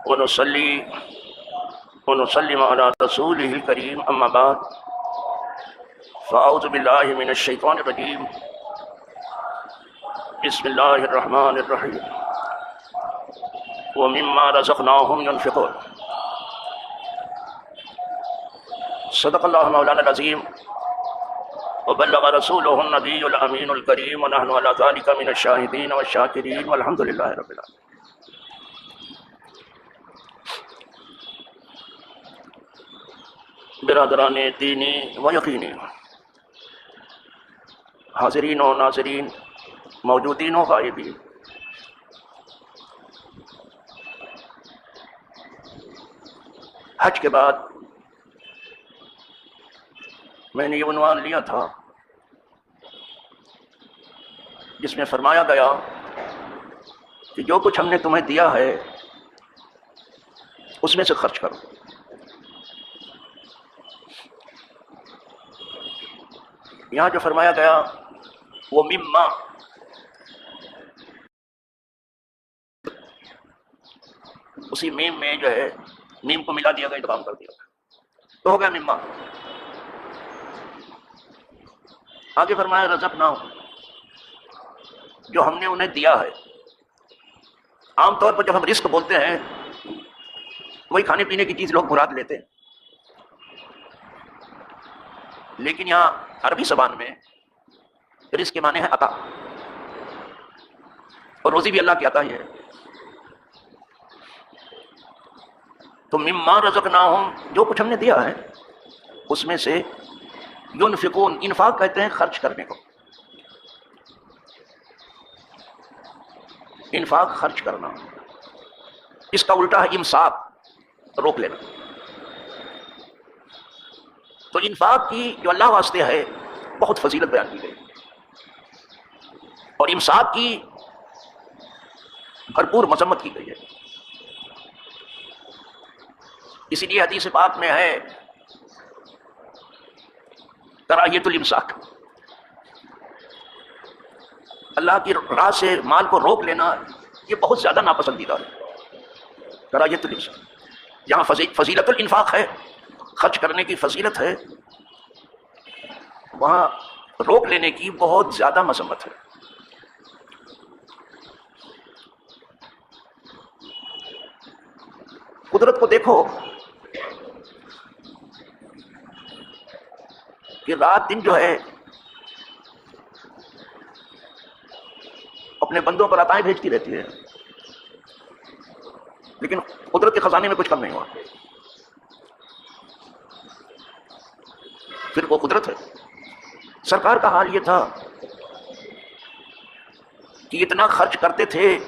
ونصلي ونسلم على رسوله الكريم أما بعد فأعوذ بالله من الشيطان الرجيم بسم الله الرحمن الرحيم ومما رزقناهم ينفقون صدق الله مولانا العظيم وبلغ رسوله النبي الأمين الكريم ونحن على ذلك من الشاهدين والشاكرين والحمد لله رب العالمين. برادران دینی و یقینی، حاضرین و ناظرین، موجودین و غائبین، حج کے بعد میں نے یہ عنوان لیا تھا جس میں فرمایا گیا کہ جو کچھ ہم نے تمہیں دیا ہے اس میں سے خرچ کرو. یہاں جو فرمایا گیا وہ مما، اسی میم میں جو ہے میم کو ملا دیا گیا، ادغام کر دیا گیا تو ہو گیا مما. آگے فرمایا رزقنا، جو ہم نے انہیں دیا ہے. عام طور پر جب ہم رزق بولتے ہیں وہی کھانے پینے کی چیز لوگ مراد لیتے ہیں، لیکن یہاں عربی زبان میں رزق کے معنی ہے عطا، اور روزی بھی اللہ کی عطا ہی ہے. تو مما رزقناہم، جو کچھ ہم نے دیا ہے اس میں سے ينفقون، انفاق کہتے ہیں خرچ کرنے کو. انفاق خرچ کرنا، اس کا الٹا ہے امساک، روک لینا. تو انفاق کی جو اللہ واسطے ہے بہت فضیلت بیان کی گئی، اور امساک کی بھرپور مذمت کی گئی ہے. اسی لیے حدیث پاک میں ہے کراہیت الامساک، اللہ کی راہ سے مال کو روک لینا یہ بہت زیادہ ناپسندیدہ ہے. کراہیت الامساک، جہاں فضیلت الانفاق ہے، خرچ کرنے کی فضیلت ہے، وہاں روک لینے کی بہت زیادہ مذمت ہے. قدرت کو دیکھو کہ رات دن جو ہے اپنے بندوں پر عطائیں بھیجتی رہتی ہے، لیکن قدرت کے خزانے میں کچھ کم نہیں ہوا. پھر وہ قدرت ہے. سرکار کا حال یہ تھا کہ اتنا خرچ کرتے تھے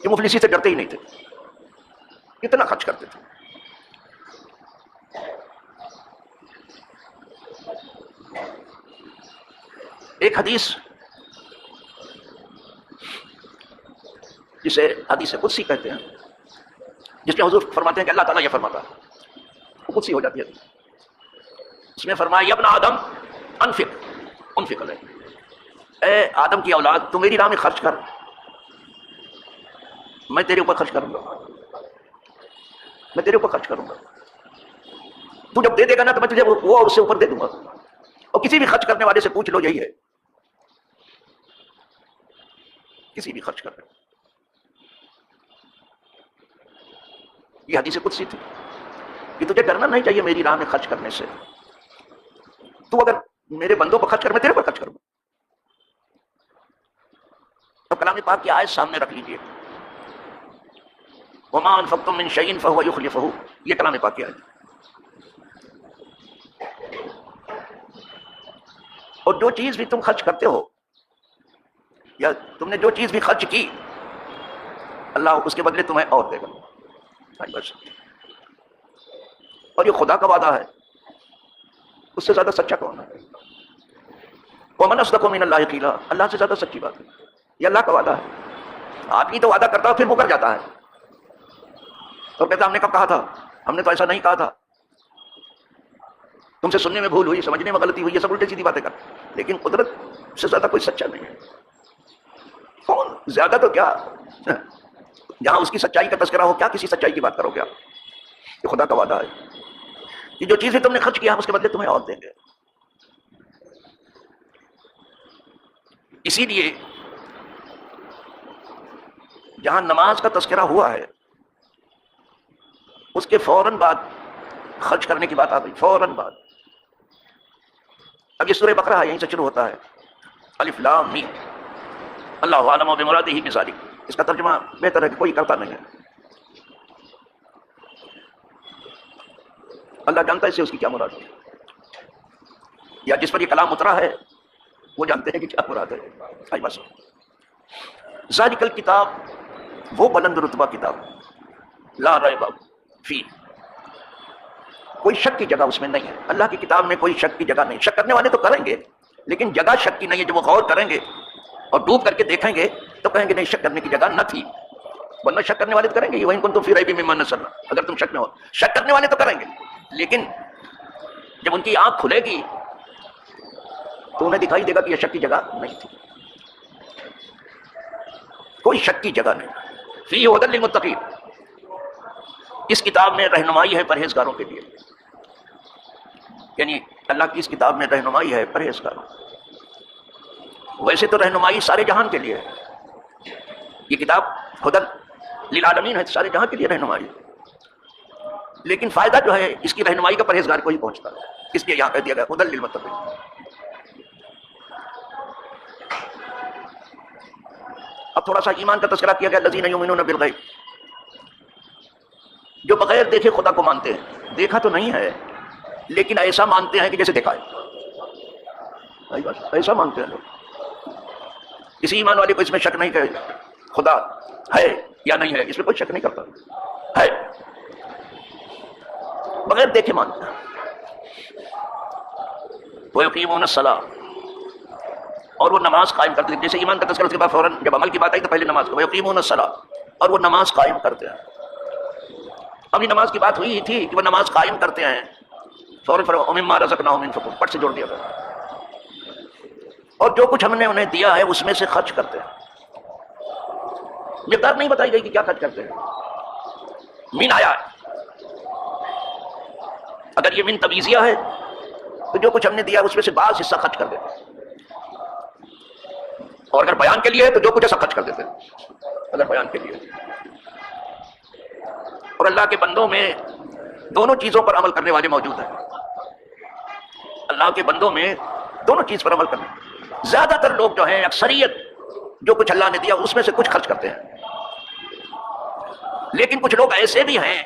کہ مفلسی سے ڈرتے ہی نہیں تھے، اتنا خرچ کرتے تھے. ایک حدیث جسے حدیث قدسی کہتے ہیں، جس میں حضور فرماتے ہیں کہ اللہ تعالیٰ یہ فرماتا ہے، وہ قدسی ہو جاتی ہے. اس میں فرمایا یا ابن آدم انفق علیہ، اے آدم کی اولاد تو میری راہ میں خرچ کر، میں تیرے اوپر خرچ کروں گا، میں تیرے اوپر خرچ کروں گا. تو جب دے دے گا نا تو میں تجھے وہ اس سے اوپر دے دوں گا. اور کسی بھی خرچ کرنے والے سے پوچھ لو، یہی ہے، کسی بھی خرچ کرنے. یہ حدیث قدسی تھی کہ تجھے ڈرنا نہیں چاہیے میری راہ میں خرچ کرنے سے. تو اگر میرے بندوں پر خرچ کر، میں تیرے پر خرچ کروں. تو کلام پاک کی آیت سامنے رکھ لیجئے، وما انفقتم من شيء فهو يخلفه، یہ کلام پاک کی آیت. اور جو چیز بھی تم خرچ کرتے ہو، یا تم نے جو چیز بھی خرچ کی، اللہ اس کے بدلے تمہیں اور دے گا. اور یہ خدا کا وعدہ ہے، اس سے زیادہ سچا کون ہے؟ ومن اصدق من اللہ قیلا، اللہ سے زیادہ سچی بات ہے. یہ اللہ کا وعدہ ہے. آدمی تو وعدہ کرتا ہے پھر مکر جاتا ہے اور کہتا ہم نے کب کہا تھا، ہم نے تو ایسا نہیں کہا تھا، تم سے سننے میں بھول ہوئی، سمجھنے میں غلطی ہوئی، یہ سب الٹی سیدھی باتیں کر. لیکن قدرت سے زیادہ کوئی سچا نہیں ہے. کون زیادہ تو کیا، جہاں اس کی سچائی کا تذکرہ ہو، کیا کسی سچائی کی بات کرو گے آپ؟ یہ خدا کا وعدہ ہے کہ جو چیزیں تم نے خرچ کیا ہم اس کے بدلے تمہیں اور دیں گے. اسی لیے جہاں نماز کا تذکرہ ہوا ہے اس کے فوراً بعد خرچ کرنے کی بات آ گئی، فوراً بعد. اب یہ سورہ بقرہ ہے، یہیں سے شروع ہوتا ہے، الف لام میم اللہ عالم بمرادہ بذالک. اس کا ترجمہ بہتر ہے کہ کوئی کرتا نہیں ہے، اللہ جانتا ہے اس سے اس کی کیا مراد ہے، یا جس پر یہ کلام اترا ہے وہ جانتے ہیں کہ کیا مراد ہے. آئی بس ذالک الکتاب، وہ بلند رتبہ کتاب، لا ریب فی، کوئی شک کی جگہ اس میں نہیں ہے. اللہ کی کتاب میں کوئی شک کی جگہ نہیں. شک کرنے والے تو کریں گے لیکن جگہ شک کی نہیں ہے. جب وہ غور کریں گے اور ڈوب کر کے دیکھیں گے تو کہیں گے نہیں، شک کرنے کی جگہ نہ تھی. ورنہ شک کرنے والے تو کریں گے، وَإِن كُنتُمْ فِي رَيْبٍ مِّمَّا نَزَّلْنَا، اگر تم شک میں ہو. شک کرنے والے تو کریں گے لیکن جب ان کی آنکھ کھلے گی تو انہیں دکھائی دے گا کہ یہ شک کی جگہ نہیں تھی. کوئی شک کی جگہ نہیں. فِيهِ هُدًى لِّلْمُتَّقِينَ، اس کتاب میں رہنمائی ہے پرہیزگاروں کے لیے. یعنی اللہ کی اس کتاب میں رہنمائی ہے پرہیزگاروں. ویسے تو رہنمائی سارے جہان کے لیے ہے، یہ کتاب ہدی للعالمین ہے، سارے جہاں کے لیے رہنمائی ہے. لیکن فائدہ جو ہے اس کی رہنمائی کا پرہیزگار کو ہی پہنچتا ہے، اس لیے یہاں کہہ دیا گیا ہدی للمتقین. اب تھوڑا سا ایمان کا تذکرہ کیا گیا، الذین یؤمنون بالغیب، جو بغیر دیکھے خدا کو مانتے ہیں. دیکھا تو نہیں ہے لیکن ایسا مانتے ہیں کہ جیسے دیکھا ہے. ایسا مانتے ہیں لوگ. کسی ایمان والے کو اس میں شک نہیں کہ خدا ہے یا نہیں ہے، اس میں کوئی شک نہیں کرتا، ہے، بغیر دیکھے مانتا ہے. وَيُقِيمُونَ الصَّلَاةَ، اور وہ نماز قائم کرتے ہیں. جیسے ایمان کا تذکرہ کے بعد فوراً جب عمل کی بات آئی تو پہلے نماز. وَيُقِيمُونَ الصَّلَاةَ، اور وہ نماز قائم کرتے ہیں. ابھی نماز کی بات ہوئی ہی تھی کہ وہ نماز قائم کرتے ہیں، فوراً وَمِمَّا رَزَقْنَاهُمْ يُنْفِقُونَ، پٹ سے جوڑ دیا گیا. اور جو کچھ ہم نے انہیں دیا ہے اس میں سے خرچ کرتے ہیں. مقدار نہیں بتائی گئی کہ کیا خرچ کرتے ہیں. من آیا ہے، اگر یہ من تبیزیہ ہے تو جو کچھ ہم نے دیا اس میں سے بعض حصہ خرچ کر دیتے ہیں، اور اگر بیان کے لیے ہے تو جو کچھ ایسا خرچ کر دیتے ہیں اگر بیان کے لیے. اور اللہ کے بندوں میں دونوں چیزوں پر عمل کرنے والے موجود ہیں. اللہ کے بندوں میں دونوں چیز پر عمل کرنے، زیادہ تر لوگ جو ہیں، اکثریت جو کچھ اللہ نے دیا اس میں سے کچھ خرچ کرتے ہیں. لیکن کچھ لوگ ایسے بھی ہیں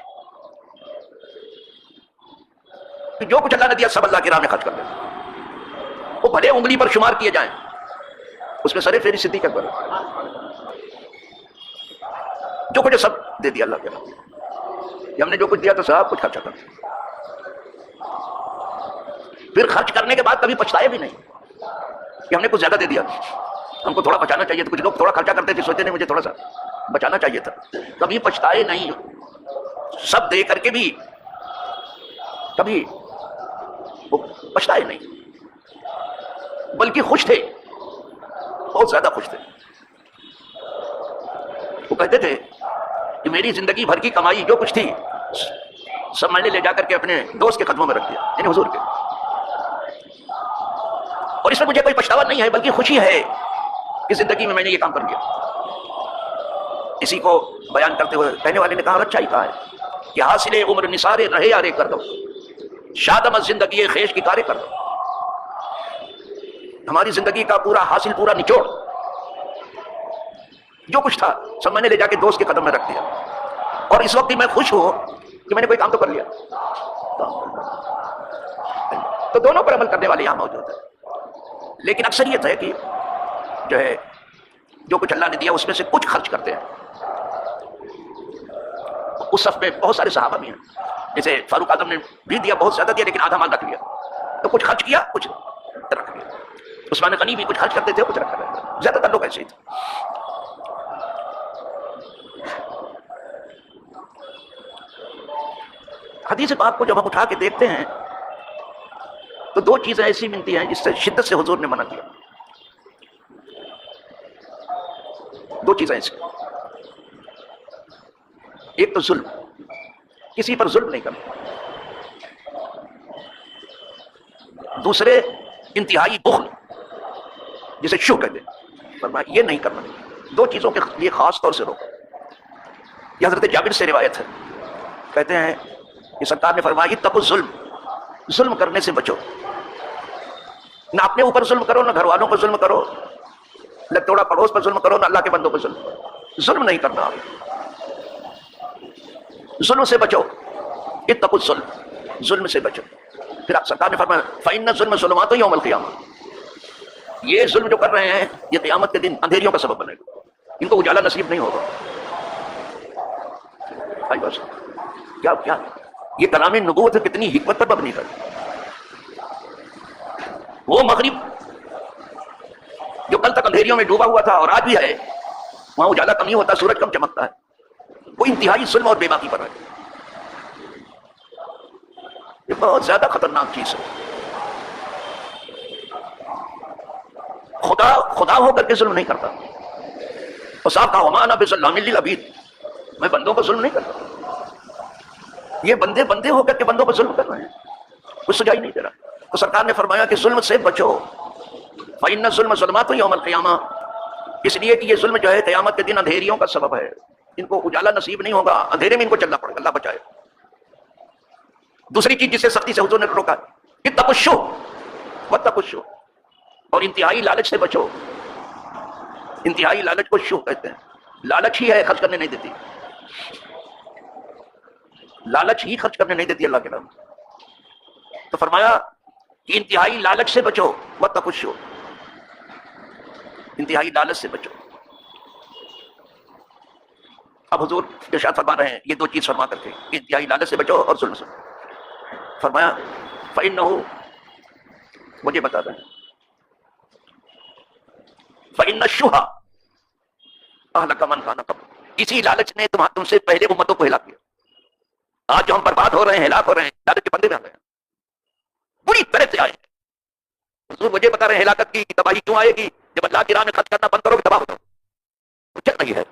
کہ جو کچھ اللہ نے دیا سب اللہ کی راہ میں خرچ کر دیتے ہیں. وہ بھلے انگلی پر شمار کیے جائیں، اس میں سر فہرست صدیق اکبر، جو کچھ سب دے دیا اللہ کے راہ میں. ہم نے جو کچھ دیا تو سب کچھ خرچہ کر دیا. پھر خرچ کرنے کے بعد کبھی پچھتائے بھی نہیں کہ ہم نے کچھ زیادہ دے دیا، ہم کو تھوڑا بچانا چاہیے تھا. کچھ لوگ تھوڑا خرچہ کرتے تھے، سوچتے نہیں مجھے تھوڑا سا بچانا چاہیے تھا. کبھی پچھتائے نہیں، سب دے کر کے بھی کبھی وہ پچھتائے نہیں، بلکہ خوش تھے، بہت زیادہ خوش تھے. وہ کہتے تھے کہ میری زندگی بھر کی کمائی جو کچھ تھی سب میں نے لے جا کر کے اپنے دوست کے قدموں میں رکھ دیا، یعنی حضور کے. اور اس میں مجھے کوئی پچھتاوا نہیں ہے بلکہ خوشی ہے کہ زندگی میں میں نے یہ کام کر لیا. اسی کو بیان کرتے ہوئے کہنے والے نے کہا، اچھا ہی کہا ہے کہ حاصل عمر نثارے رہے یارے کر دو، شادم زندگی خیش کی کارے کر دو. ہماری زندگی کا پورا حاصل، پورا نچوڑ، جو کچھ تھا سب میں نے لے جا کے دوست کے قدم میں رکھ دیا. اور اس وقت بھی میں خوش ہوں کہ میں نے کوئی کام تو کر لیا. تو دونوں پر عمل کرنے والے یہاں موجود ہیں. لیکن اکثریت ہے کہ جو ہے جو کچھ اللہ نے دیا اس میں سے کچھ خرچ کرتے ہیں. اس صف میں بہت سارے صحابہ بھی ہیں، جیسے فاروق اعظم نے بھی دیا، بہت زیادہ دیا لیکن آدھا مال رکھ لیا. تو کچھ خرچ کیا، کچھ رکھ لیا. عثمان غنی بھی کچھ خرچ کرتے تھے، کچھ رکھ لیتے. زیادہ تر لوگ ایسے ہی تھے. حدیث پاک کو جب ہم اٹھا کے دیکھتے ہیں تو دو چیزیں ایسی ملتی ہیں جس سے شدت سے حضور نے منع کیا. دو چیزیں ایسی، ایک تو ظلم، کسی پر ظلم نہیں کرنا، دوسرے انتہائی بخل جسے شو کہتے ہیں، فرمایا یہ نہیں کرنا، دو چیزوں کے لیے خاص طور سے روکا۔ یہ حضرت جابر سے روایت ہے، کہتے ہیں کہ سرکار نے فرمایا اتقوا الظلم، ظلم کرنے سے بچو، نہ اپنے اوپر ظلم کرو، نہ گھر والوں پر ظلم کرو، نہ توڑا پڑوس پر ظلم کرو، نہ اللہ کے بندوں پر ظلم کرو، ظلم نہیں کرنا، ظلم سے بچو، اتقوا الظلم، ظلم سے بچو۔ پھر آپ سرکار نے فرمایا فإن الظلم ظلمات یوم القیامہ، یہ ظلم جو کر رہے ہیں یہ قیامت کے دن اندھیریوں کا سبب بنے گا، ان کو اجالا نصیب نہیں ہوگا۔ بس کیا کیا یہ کلام نبوت کتنی حکمت پر مبنی ہے۔ وہ مغرب جو کل تک اندھیریوں میں ڈوبا ہوا تھا اور آج بھی ہے، وہاں اجالا کم نہیں ہوتا، سورج کم چمکتا ہے، وہ انتہائی ظلم اور بے باکی پر ہے۔ یہ بہت زیادہ خطرناک چیز ہے۔ خدا ہو کر کے ظلم نہیں کرتا، اور صاحب کا وما انا بظلام للعبید، میں بندوں کو ظلم نہیں کرتا۔ یہ بندے ہو کر کے بندوں پر ظلم کر رہے ہیں، کچھ سجائی نہیں دے رہا۔ تو سرکار نے فرمایا کہ ظلم سے بچو، فإن الظلم ظلمات یوم القیامہ، اس لیے کہ یہ ظلم جو ہے قیامت کے دن اندھیریوں کا سبب ہے، ان کو اجالا نصیب نہیں ہوگا، اندھیرے میں ان کو چلنا پڑے گا، اللہ بچائے۔ دوسری چیز جسے سختی سے حضور نے روکا، اتقوا الشح واتقوا الشح، اور انتہائی لالچ سے بچو۔ انتہائی لالچ کو شح کہتے ہیں، لالچ ہی ہے خرچ کرنے نہیں دیتی، لالچ ہی خرچ کرنے نہیں دیتی اللہ کے نام۔ تو فرمایا کہ انتہائی لالچ سے بچو، واتقوا الشح، انتہائی لالچ سے بچو۔ اب حضور ارشاد فرما رہے ہیں یہ دو چیز فرما کر کے، انتہائی لالچ سے بچو اور ظلم سے۔ فرمایا فإنہ، مجھے بتا دیں، فإن الشح اہلک من کان قبل، اسی لالچ نے تم سے پہلے امتوں کو ہلاک کیا۔ آج جو ہم برباد ہو رہے ہیں، ہلاک ہو رہے ہیں، لالچ کے بندے میں آ گئے ہیں، بری طرح سے آئے ہیں۔ حضور مجھے بتا رہے ہیں ہلاکت کی تباہی کیوں آئے گی، جب اللہ کی راہ میں خرچ کرنا بند کرو گے تباہ ہو جاؤ، کچھ نہیں ہے،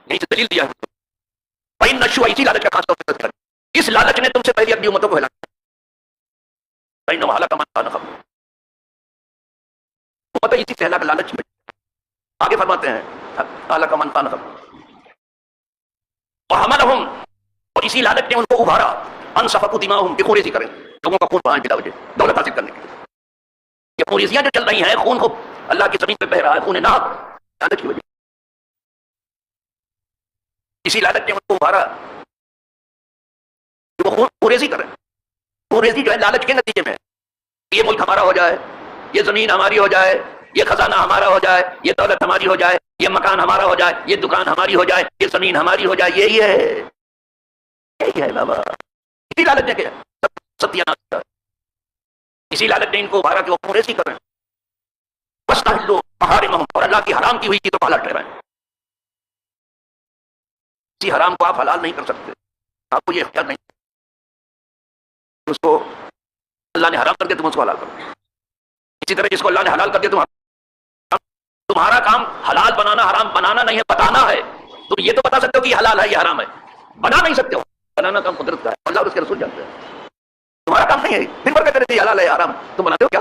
یہیں سے دلیل دیا ہے۔ فإن الشح، اسی لالچ کا خاص طور سے تذکرہ، اس لالچ نے تم سے پہلے اپنی امتوں کو ہلاک کیا۔ فإنہ اہلک من کان قبل، امت اسی سے ہلاک، لالچ میں۔ آگے فرماتے ہیں اہلک من کان قبل وحملہم، اور اسی لالچ نے ان کو ابھارا، ان سفکوا دماءہم، کہ خونریزی کریں، لوگوں کا خون بہائیں بلا وجہ، دولت حاصل کرنے کے لیے۔ یہ خونریزیاں جو چل رہی ہیں، خون کو اللہ کی زمین پہ بہ رہا ہے، خون ناب، لالچ کی وجہ، اسی لالچ نے ان کو ابھارا کہ وہ خونریزی کریں۔ خونریزی جو ہے لالچ کے نتیجے میں، یہ ملک ہمارا ہو جائے، یہ زمین ہماری ہو جائے، یہ خزانہ ہمارا ہو جائے، یہ دولت ہماری ہو جائے، یہ مکان ہمارا ہو جائے، یہ دکان ہماری ہو جائے، یہ زمین ہماری ہو جائے، یہی ہے بابا۔ اسی لالچ نے کیا ستیہ، اسی لالچ نے ان کو ابھارا کہ وہ خونریزی کریں، وَاسْتَحِلُّوا مَحَارِمَهُمْ، اور اللہ کی حرام کی ہوئی چیزوں کو حلال ٹھہرائیں۔ کسی حرام کو آپ حلال نہیں کر سکتے، آپ کو یہ اختیار نہیں، اس کو اللہ نے حرام کر دیا تم اس کو حلال کرو۔ اسی طرح جس کو اللہ نے حلال کر دیا تمہارا کام حلال بنانا حرام بنانا نہیں ہے، بتانا ہے۔ تم یہ تو بتا سکتے ہو کہ یہ حلال ہے یہ حرام ہے، بنا نہیں سکتے ہو، بنانا کام قدرت کا ہے، اللہ اور اس کے رسول جانتے ہیں، تمہارا کام نہیں ہے۔ پھر بڑھ کے کہتے یہ حلال ہے یہ حرام ہے، تم بناتے ہو کیا؟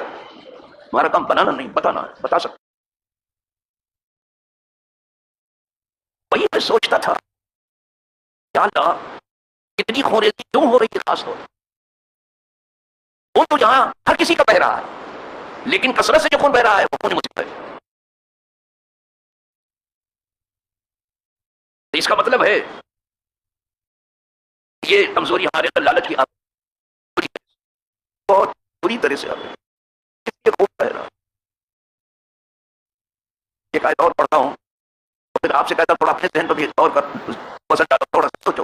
تمہارا کام بنانا نہیں، بتانا ہے، بتا سکتے۔ وہی میں سوچتا تھا یا اللہ اتنی خونریزی کیوں ہو رہی ہے، خاص طور وہ تو جہاں ہر کسی کا بہ رہا ہے، لیکن کثرت سے جو خون بہ رہا ہے وہ خون مجھ ہے۔ اس کا مطلب ہے یہ کمزوری ہمارے اندر لالچ کی بہت بری طرح سے آ گئی، خون بہ رہا۔ ایک آیت اور پڑھتا ہوں، پھر آپ سے کہتا تھوڑا اپنے ذہن پر بھی غور کر، تھوڑا سوچو۔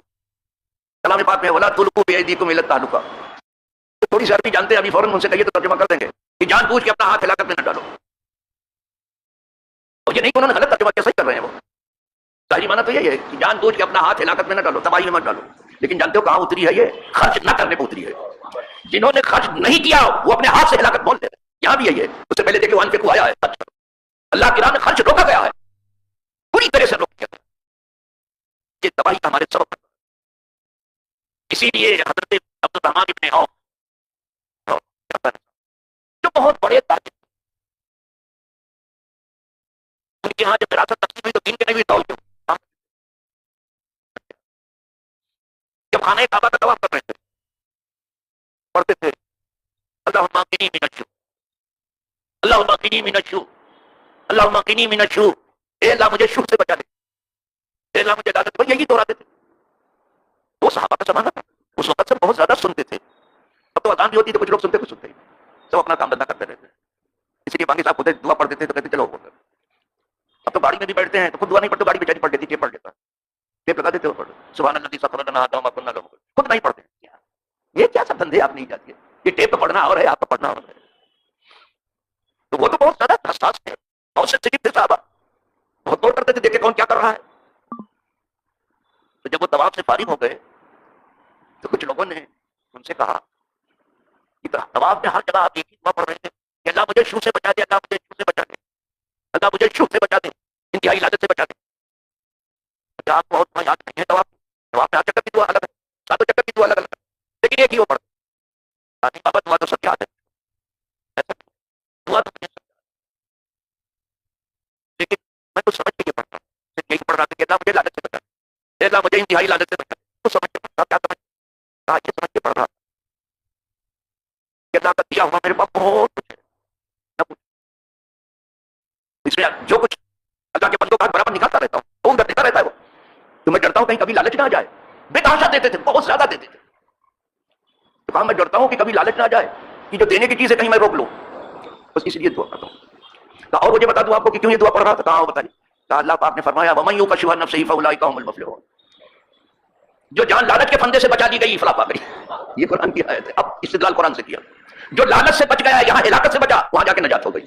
کلام پاک میں وَلَا تُلْقُوا بِأَيْدِيكُمْ إِلَى التَّهْلُكَةِ، تھوڑی سی عربی جانتے ہیں ابھی فوراً ان سے کہیے تو ترجمہ کر دیں گے کہ جان بوجھ کے اپنا ہاتھ ہلاکت میں نہ ڈالو۔ اور یہ نہیں کہ انہوں نے غلط ترجمہ کیا، صحیح کر رہے ہیں وہ، ظاہری معنی تو یہی ہے کہ جان بوجھ کے اپنا ہاتھ ہلاکت میں نہ ڈالو، تباہی میں مت ڈالو۔ لیکن جانتے ہو کہاں اتری ہے یہ؟ خرچ نہ کرنے کو اتری ہے۔ جنہوں نے خرچ نہیں کیا وہ اپنے ہاتھ سے ہلاکت بول رہے ہیں، یہاں بھی یہی ہے۔ اس سے پہلے دیکھیں وانفقوا آیا ہے، خرچ کرو، اللہ کی راہ میں خرچ روکا گیا ہے، پوری طرح سے روکا گیا ہے۔ یہ تباہی کا ہمارے سبب بنتا ہے۔ اسی لیے حضرت عبد الرحمان ابن عوف جو بہت بڑے تاجر، ان کے یہاں جب وراثت تقسیم ہوئی تو دین کے نہیں ہوئی توجہ، جب خانہ کعبہ کا طواف کر رہے تھے پڑھتے تھے اللہم قنی من الشو، اللہم قنی من الشو، اللہم قنی من الشو، اے اللہ مجھے شو سے بچا دے، اے اللہ مجھے عدالت، وہ یہی دہراتے تھے۔ وہ صحابہ کا زمانہ تھا، اس وقت سے بہت زیادہ سنتے تھے، اب تو اذان بھی ہوتی تو کچھ لوگ سنتے کچھ سنتے ہی سب اپنا کام دھندا کرتے رہتے، اسی لیے باقی صاحب خود دعا پڑھ دیتے تو کہتے چلو بولتے۔ اب تو گاڑی میں بھی بیٹھتے ہیں تو خود دعا نہیں پڑھتے، گاڑی بیچاری پڑھ دیتی، ٹیپ پڑھ لیتا، ٹیپ لگا دیتے ہو پڑھ سبحان اللہ سخر لنا هذا وما كنا له مقرنين، خود نہیں پڑھتے۔ یہ کیا سب دھندے آپ نہیں جاتی ہے، یہ ٹیپ پہ پڑھنا اور ہے، آپ کا پڑھنا اور ہے۔ تو وہ تو بہت زیادہ حساس ہے، بہت سے تھے صحابہ، بہت غور کرتے تھے دیکھے کون کیا کر رہا ہے۔ تو جب وہ طواف سے فارغ ہو گئے تو کچھ لوگوں نے ان سے کہا کہ طواف میں ہر جگہ آپ ایک ہی دعا پڑھ رہے تھے کہ اللہ مجھے شو سے بچا دے، اللہ مجھے شو سے بچا دے، اللہ مجھے شو سے بچا دے، انتہائی لعنت سے بچا دے۔ کیا آپ کو اور یاد نہیں ہے طواف میں ہر چکر کی دعا الگ ہے، ساتوں چکر کی دعا الگ الگ ہے، لیکن ایک ہی وہ پڑھتے ہیں۔ بابا دعا تو سب یاد ہے، دعا تو مجھے سب یاد ہے، لیکن میں تو سمجھ کے یہ پڑھتا ہوں، صرف یہی پڑھ رہا تھا کہ اللہ مجھے لعنت سے بچا دے، اللہ مجھے انتہائی لعنت سے بچا دے، تو سمجھ کے پڑھ رہا، کیا سمجھ کہا یہ سمجھ کے پڑھ رہا کہ اللہ کا دیا ہوا میرے پاس بہت کچھ ہے، نہ کچھ اس میں جو کچھ اللہ کے بندوں کا برابر نکالتا رہتا ہوں، تو ادھر دیتا رہتا ہے وہ، تو میں ڈرتا ہوں کہیں کبھی لالچ نہ آ جائے، بے تحاشا دیتے تھے، بہت زیادہ دیتے تھے، تو کہا میں ڈرتا ہوں کہ کبھی لالچ نہ آ جائے کہ جو دینے کی چیز ہے کہیں میں روک لوں، بس اس لیے دعا کرتا ہوں۔ کہا اور مجھے بتا دوں آپ کو کہ کیوں یہ دعا پڑھ رہا تھا؟ کہا بتائیے؟ کہا اللہ پاک نے فرمایا وَمَن يُوقَ شُحَّ نَفْسِهِ فَأُولَٰئِكَ هُمُ الْمُفْلِحُونَ، جو جان لالچ کے پھندے سے بچا دی گئی فلاح پا گئی۔ یہ قرآن کی آیت ہے، اب استدلال قرآن سے کیا، جو لالچ سے بچ گیا یہاں ہلاکت سے بچا، وہاں جا کے نجات ہو گئی،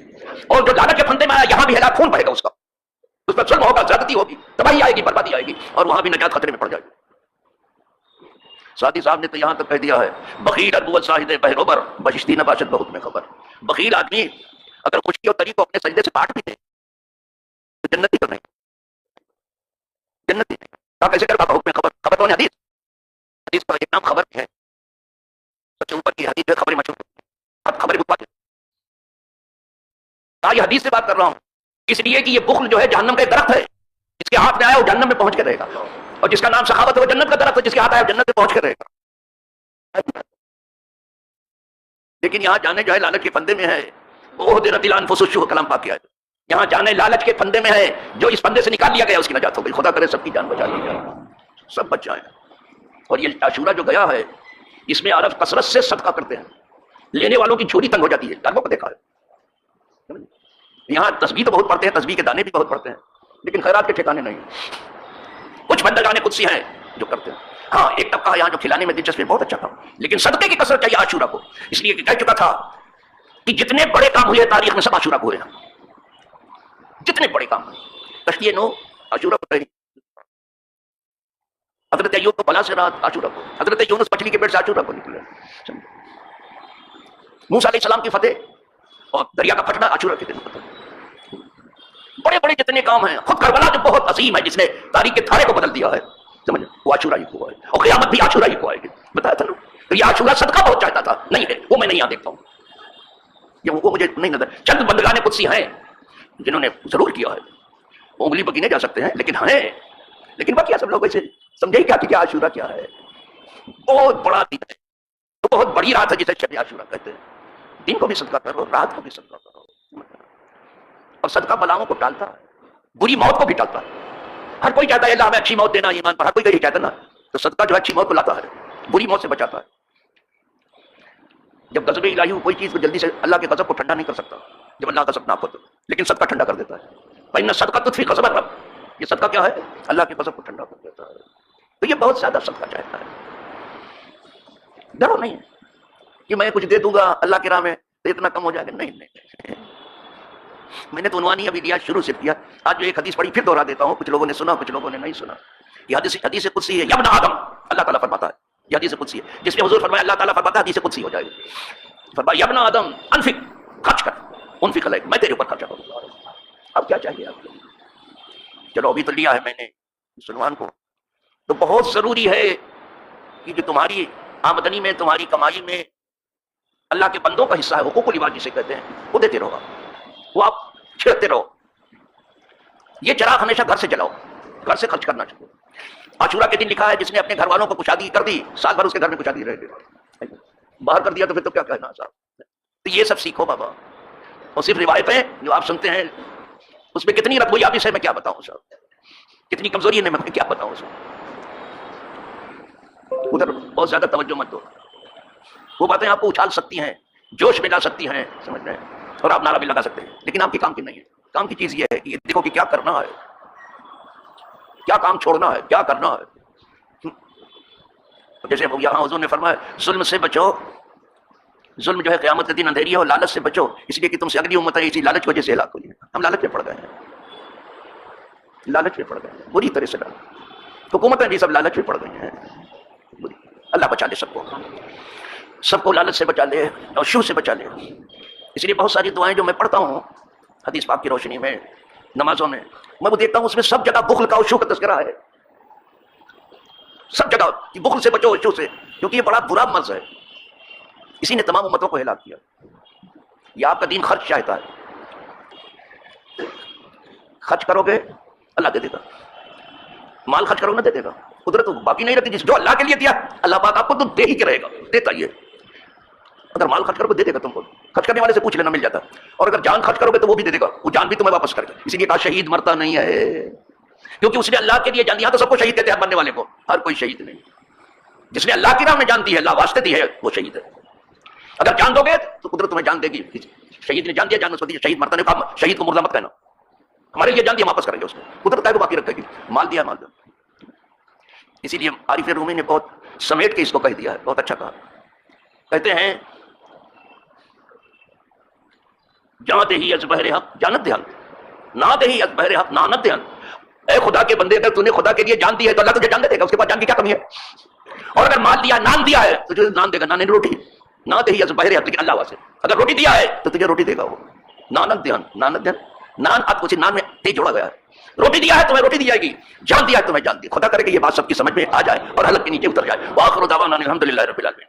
اور جو لالچ کے پھندے میں آیا یہاں بھی ہلاک خون بہے گا، اس پر ظلم ہوگا، زیادتی ہوگی، تباہی آئے گی، بربادی آئے گی، اور وہاں بھی نجات خطرے میں پڑ جائے گی۔ ساتھی صاحب نے تو یہاں تک کہہ دیا ہے بخیل ابو شاہد بہروبر بشتی نباشت بہت میں خبر، بخیل آدمی اگر خوشی اور تری کو اپنے سجدے سے کاٹ بھی دے تو جنتی تو نہیں، جنتی نہیں، کہا کیسے کر پاتا حکم خبر، خبر تو حدیث، حدیث کا ایک نام خبر ہے، سب سے اوپر کی حدیث ہے، خبر مشہور، اب خبر بات کہا یہ حدیث سے بات کر رہا ہوں اس لیے کہ یہ بخل جو ہے جہنم کا ایک درخت ہے، جس کے ہاتھ میں آیا وہ جہنم میں پہنچ کے رہے گا، اور جس کا نام سخاوت ہے وہ جنت کا درخت ہے، جس کے ہاتھ آیا جنت میں پہنچ کے رہے گا۔ لیکن یہاں جانے جو ہے لالچ کے پھندے میں ہے، وہ دل الانفس الشح کلام پاک کیا ہے، یہاں جانے لالچ کے پھندے میں ہے، جو اس پھندے سے نکال لیا گیا اس کی نجات ہو گئی، خدا کرے سب کی جان بچا لی جائے، سب بچ جائیں۔ اور یہ عاشورہ جو گیا ہے اس میں عرب کثرت سے صدقہ کرتے ہیں، لینے والوں کی جھولی تنگ ہو جاتی ہے، گھروں کو دیکھا ہے، یہاں تسبیح تو بہت پڑھتے ہیں، تسبیح کے دانے بھی بہت پڑھتے ہیں، لیکن خیرات کے ٹھکانے نہیں، کچھ بندگان قدسی ہیں جو کرتے ہیں۔ ہاں ایک طبقہ یہاں جو کھلانے میں دلچسپی بہت اچھا تھا، لیکن صدقے کی کثرت چاہیے عاشورہ کو، اس لیے کہ کہہ چکا تھا کہ جتنے بڑے کام ہوئے تاریخ میں سب عاشورہ کو ہوئے ہیں، جتنے بڑے کام ہوئے، کشتی نو عاشورہ کو رہی، حضرت ایوب کو بلا سے رات عاشورہ کو، حضرت یونس مچھلی کے پیٹ سے عاشورہ کو نکلے، موسیٰ علیہ السلام کی فتح اور دریا کا پھٹنا عاشورہ کے دن ہوتا ہے۔ بڑے بڑے جتنے کام ہیں، خود کربلا جو بہت عظیم ہے جس نے تاریخ کے دھارے کو بدل دیا ہے، سمجھ وہ عاشورہ ہی کو ہے، اور قیامت بھی عاشورہ ہی کو آئے گی، بتایا تھا نا۔ تو یہ عاشورہ صدقہ بہت چاہتا تھا، نہیں ہے وہ میں نہیں یہاں دیکھتا ہوں، یہ وہ مجھے نہیں نظر، چند بندگان قدسی ہیں جنہوں نے ضرور کیا ہے، وہ انگلی پر گنے جا سکتے ہیں، لیکن ہیں، لیکن باقی سب لوگ ایسے سمجھے کیا کہ عاشورہ کیا ہے، بہت بڑا دن ہے، تو بہت بڑی رات ہے جسے شب عاشورہ کہتے ہیں، دن کو بھی صدقہ کرو، رات کو بھی صدقہ کرو، اور صدقہ بلاؤں کو ٹالتا ہے، بری موت کو بھی ٹالتا ہے۔ ہر کوئی چاہتا ہے اللہ ہمیں اچھی موت دینا، ایمان پر ہر کوئی یہی چاہتا ہے نا، تو صدقہ جو ہے اچھی موت کو لاتا ہے، بری موت سے بچاتا ہے۔ جب غضب الہی ہو کوئی چیز کو جلدی سے اللہ کے غضب کو ٹھنڈا نہیں کر سکتا، جب اللہ کا غضب ناک ہو تو، لیکن صدقہ ٹھنڈا کر دیتا ہے، فإن الصدقة تطفئ غضب الرب، یہ صدقہ کیا ہے؟ اللہ کے غضب کو ٹھنڈا کر دیتا ہے، تو یہ بہت زیادہ صدقہ چاہتا ہے۔ ڈرو نہیں کہ میں کچھ دے دوں گا اللہ کی راہ میں تو اتنا کم ہو جائے گا، نہیں، میں نے تو عنوان ہی ابھی دیا، شروع سے کیا، آج جو ایک حدیث پڑھی پھر دوہرا دیتا ہوں، کچھ لوگوں نے سنا کچھ لوگوں نے نہیں سنا، یہ حدیث قدسی ہے، یا ابن آدم، اللہ تعالیٰ فرماتا ہے، یہ حدیث قدسی ہے، جس میں حضور فرمایا اللہ تعالیٰ فرماتا ہے حدیث قدسی ہو جائے گی، فرمایا یا ابن آدم انفق، خرچ کر، انفق علیک، میں تیرے اوپر خرچہ کروں گا۔ اب کیا چاہیے آپ کو؟ چلو ابھی تو لیا ہے میں نے مسلمان کو، تو بہت ضروری ہے کہ جو تمہاری آمدنی میں، تمہاری کمائی میں اللہ کے بندوں کا حصہ ہے، حقوق العباد جسے کہتے ہیں، وہ دیتے رہو، وہ آپ چھڑتے رہو. یہ چراغ ہمیشہ گھر سے جلاؤ، گھر سے خرچ کرنا چاہیے. عاشورہ کے دن لکھا ہے جس نے اپنے گھر والوں کو کشادگی کر دی، سال بھر اس کے گھر میں کشادگی رہ گئی. باہر کر دیا تو پھر تو کیا کہنا صاحب. تو یہ سب سیکھو بابا. اور صرف روایتیں جو آپ سنتے ہیں اس میں کتنی رقبیابی سے میں کیا بتاؤں صاحب، کتنی کمزوری ہے میں کیا بتاؤں صاحب. ادھر بہت زیادہ توجہ مت دو. وہ باتیں آپ کو اچھال سکتی ہیں، جوش میں لا سکتی ہیں، سمجھ رہے ہیں، اور آپ نعرہ بھی لگا سکتے ہیں، لیکن آپ کے کام کی نہیں ہے. کام کی چیز یہ ہے کہ دیکھو کہ کیا کرنا ہے، کیا کام چھوڑنا ہے، کیا کرنا ہے. جیسے یہاں حضور نے فرمایا ظلم سے بچو. ظلم جو ہے قیامت کے دن اندھیری ہے، اور لالچ سے بچو، اس لیے کہ تم سے اگلی امت ہے اسی لالچ کی وجہ سے ہلاک ہوئی ہے. ہم لالچ میں پڑ گئے ہیں، لالچ میں پڑ گئے ہیں بری طرح سے. حکومتیں بھی سب لالچ میں پڑ گئی ہیں. اللہ بچا لے سب کو، سب کو لالچ سے بچا لے اور شو سے بچا لے. اس لیے بہت ساری دعائیں جو میں پڑھتا ہوں حدیث پاک کی روشنی میں، نمازوں میں وہ دیکھتا ہوں اس میں سب جگہ بخل کا اور شو کا تذکرہ ہے. سب جگہ کہ بخل سے بچو، شو سے، کیونکہ یہ بڑا برا مرض ہے. اسی نے تمام امتوں کو ہلاک کیا. یہ آپ کا دین خرچ چاہتا ہے. خرچ کرو گے اللہ دے دے گا. مال خرچ کرو گے نہ دے دے گا. قدرت تو باقی نہیں رہتی، جس جو اللہ کے لیے دیا اللہ پاک آپ کو تو دے ہی کے رہے گا، دیتا ہی ہے. اگر مال خرچ کرو گے دے دے گا تم کو. خرچ کرنے والے سے پوچھ لینا، مل جاتا. اور اگر جان خرچ کرو گے تو وہ بھی دے دے گا، وہ جان بھی تمہیں واپس کر گا. اسی لیے کہا شہید مرتا نہیں ہے، کیونکہ اس نے اللہ کے لیے جان دیا. تو سب کو شہید کہتے ہیں مرنے والے کو، ہر کوئی شہید نہیں. جس نے اللہ کی راہ میں جان دی ہے، اللہ واسطے دی ہے، وہ شہید ہے. اگر جان دو گے تو قدرت تمہیں جان دے گی. شہید نے جان دیا، جان اس کو دی. شہید مرتا نہیں کہا، شہید کو مردہ مت کہنا. ہمارے لیے جان دیا، واپس کریں گے اس کو. قدرت کا کو باقی رکھے گی. مال دیا، مال دیا. اسی لیے عارف رومی نے بہت سمیٹ کے اس کو کہہ دیا ہے، بہت اچھا کہا. کہتے ہیں جہاں دہی از بہر حق جانت دہن، نہ دہی از بہر حق نانت دہن. اے خدا کے بندے، اگر تو نے خدا کے لیے جان دی ہے تو اللہ تجھے جان دے گا. اس کے پاس جان کی کیا کمی ہے؟ اور اگر مال دیا، نان دیا ہے تو تجھے نان دے گا. نان روٹی، نہ دہی از بہر حق، لیکن اللہ واسطے. اگر روٹی دیا ہے تو تجھے روٹی دے گا. وہ نانت دہن، نانت دہن، نان آپ کو نان میں تے جوڑا گیا ہے. روٹی دیا ہے تمہیں روٹی دی جائے گی، جان دیا ہے تمہیں جان دی. خدا کرے کہ یہ بات سب کی سمجھ میں آ جائے اور حلق کے نیچے اتر جائے. وآخر دعوانا الحمدللہ رب العالمین.